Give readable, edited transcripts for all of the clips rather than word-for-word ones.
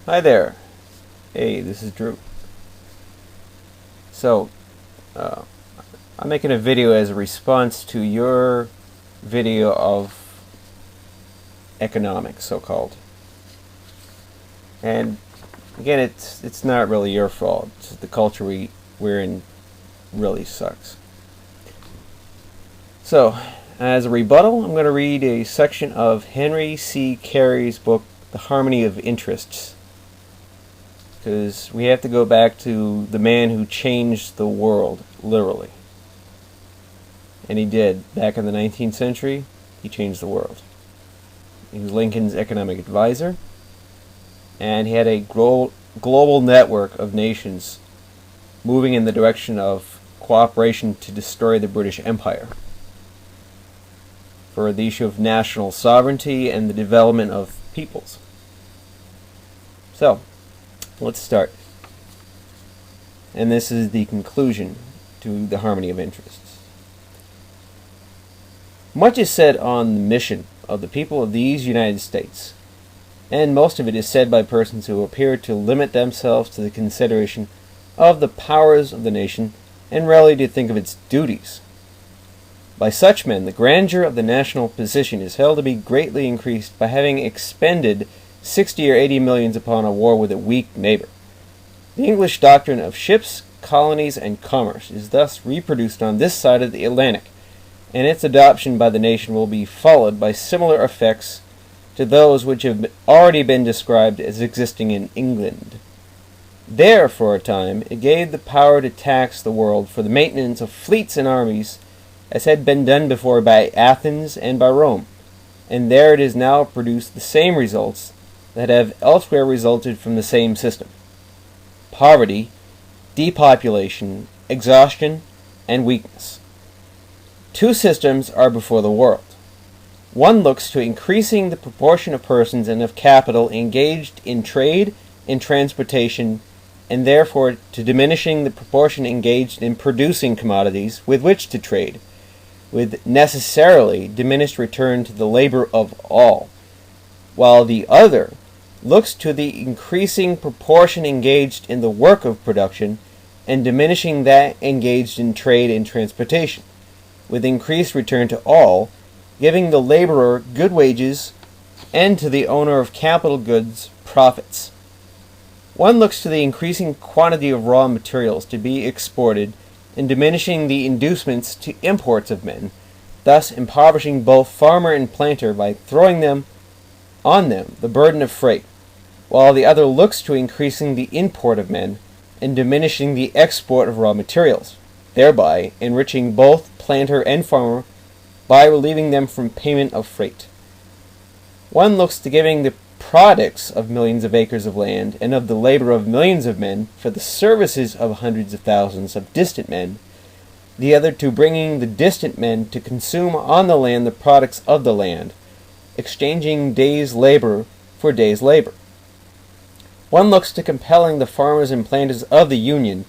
Hi there. Hey, this is Drew. So, uh, I'm making a video as a response to your video of economics, so-called. And again, it's not really your fault. It's the culture we're in really sucks. So, as a rebuttal, I'm going to read a section of Henry C. Carey's book, The Harmony of Interests. Because we have to go back to the man who changed the world, literally. And he did. Back in the 19th century, he changed the world. He was Lincoln's economic advisor, and he had a global network of nations moving in the direction of cooperation to destroy the British Empire, for the issue of national sovereignty and the development of peoples. So, let's start. And this is the conclusion to the harmony of interests. Much is said on the mission of the people of these United States, and most of it is said by persons who appear to limit themselves to the consideration of the powers of the nation and rarely to think of its duties. By such men, the grandeur of the national position is held to be greatly increased by having expended 60 or 80 millions upon a war with a weak neighbor. The English doctrine of ships, colonies, and commerce is thus reproduced on this side of the Atlantic, and its adoption by the nation will be followed by similar effects to those which have already been described as existing in England. There, for a time, it gave the power to tax the world for the maintenance of fleets and armies, as had been done before by Athens and by Rome, and there it has now produced the same results that have elsewhere resulted from the same system: poverty, depopulation, exhaustion, and weakness. Two systems are before the world. One looks to increasing the proportion of persons and of capital engaged in trade and transportation, and therefore to diminishing the proportion engaged in producing commodities with which to trade, with necessarily diminished return to the labor of all, while the other looks to the increasing proportion engaged in the work of production and diminishing that engaged in trade and transportation, with increased return to all, giving the laborer good wages and to the owner of capital goods profits. One looks to the increasing quantity of raw materials to be exported and diminishing the inducements to imports of men, thus impoverishing both farmer and planter by throwing on them the burden of freight, while the other looks to increasing the import of men and diminishing the export of raw materials, thereby enriching both planter and farmer by relieving them from payment of freight. One looks to giving the products of millions of acres of land and of the labor of millions of men for the services of hundreds of thousands of distant men, the other to bringing the distant men to consume on the land the products of the land, exchanging days' labor for days' labor. One looks to compelling the farmers and planters of the Union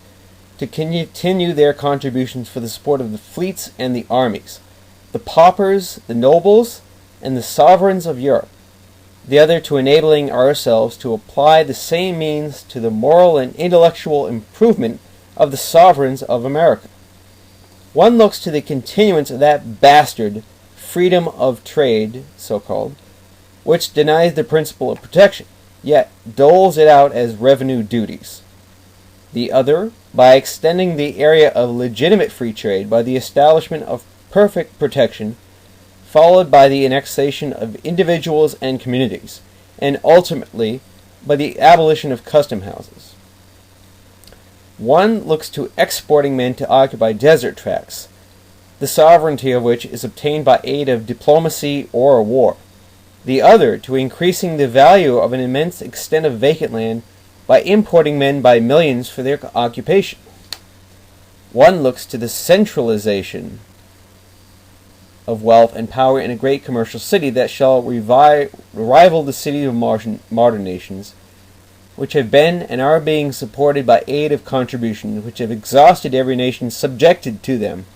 to continue their contributions for the support of the fleets and the armies, the paupers, the nobles, and the sovereigns of Europe, the other to enabling ourselves to apply the same means to the moral and intellectual improvement of the sovereigns of America. One looks to the continuance of that bastard freedom of trade, so-called, which denies the principle of protection, yet doles it out as revenue duties. The other, by extending the area of legitimate free trade by the establishment of perfect protection, followed by the annexation of individuals and communities, and ultimately by the abolition of custom houses. One looks to exporting men to occupy desert tracts, the sovereignty of which is obtained by aid of diplomacy or war. The other to increasing the value of an immense extent of vacant land by importing men by millions for their occupation. One looks to the centralization of wealth and power in a great commercial city that shall rival the cities of modern nations, which have been and are being supported by aid of contributions which have exhausted every nation subjected to them.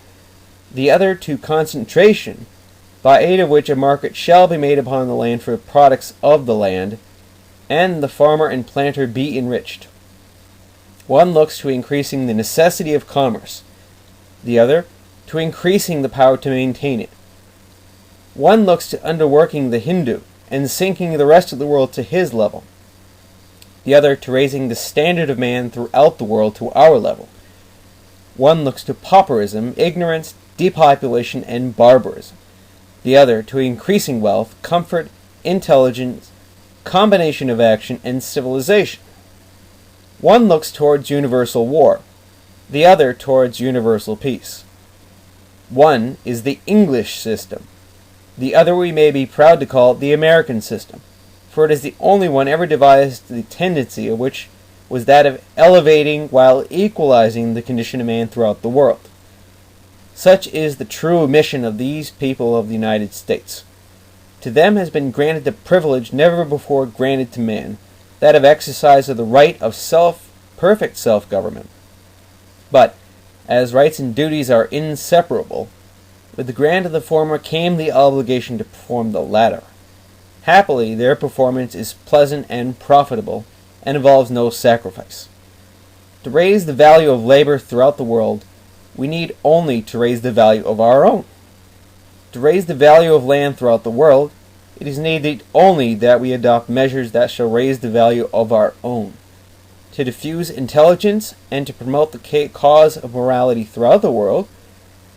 The other to concentration, by aid of which a market shall be made upon the land for the products of the land, and the farmer and planter be enriched. One looks to increasing the necessity of commerce, the other to increasing the power to maintain it. One looks to underworking the Hindu and sinking the rest of the world to his level, the other to raising the standard of man throughout the world to our level. One looks to pauperism, ignorance, depopulation, and barbarism, the other to increasing wealth, comfort, intelligence, combination of action, and civilization. One looks towards universal war, the other towards universal peace. One is the English system, the other we may be proud to call the American system, for it is the only one ever devised, the tendency of which was that of elevating while equalizing the condition of man throughout the world. Such is the true mission of these people of the United States. To them has been granted the privilege never before granted to man, that of exercise of the right of perfect self-government. But, as rights and duties are inseparable, with the grant of the former came the obligation to perform the latter. Happily, their performance is pleasant and profitable, and involves no sacrifice. To raise the value of labor throughout the world, we need only to raise the value of our own. To raise the value of land throughout the world, it is needed only that we adopt measures that shall raise the value of our own. To diffuse intelligence and to promote the cause of morality throughout the world,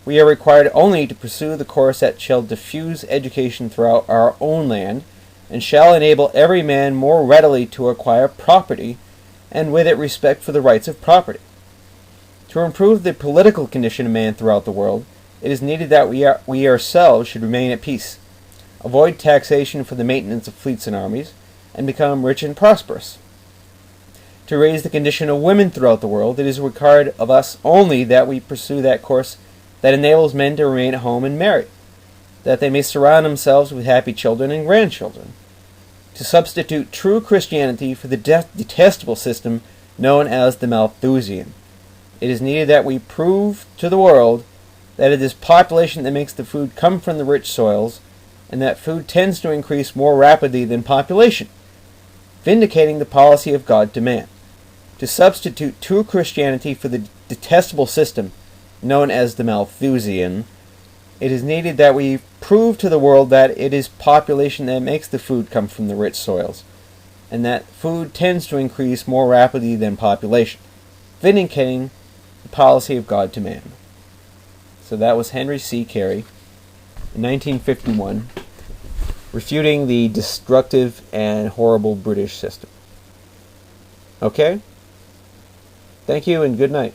we are required only to pursue the course that shall diffuse education throughout our own land, and shall enable every man more readily to acquire property, and with it respect for the rights of property. To improve the political condition of man throughout the world, it is needed that we ourselves should remain at peace, avoid taxation for the maintenance of fleets and armies, and become rich and prosperous. To raise the condition of women throughout the world, it is required of us only that we pursue that course that enables men to remain at home and marry, that they may surround themselves with happy children and grandchildren. To substitute true Christianity for the detestable system known as the Malthusian, it is needed that we prove to the world that it is population that makes the food come from the rich soils, and that food tends to increase more rapidly than population, vindicating the policy of God to man. To substitute true Christianity for the detestable system known as the Malthusian, it is needed that we prove to the world that it is population that makes the food come from the rich soils, and that food tends to increase more rapidly than population, vindicating the policy of God to man. So that was Henry C. Carey in 1951, refuting the destructive and horrible British system. Okay? Thank you and good night.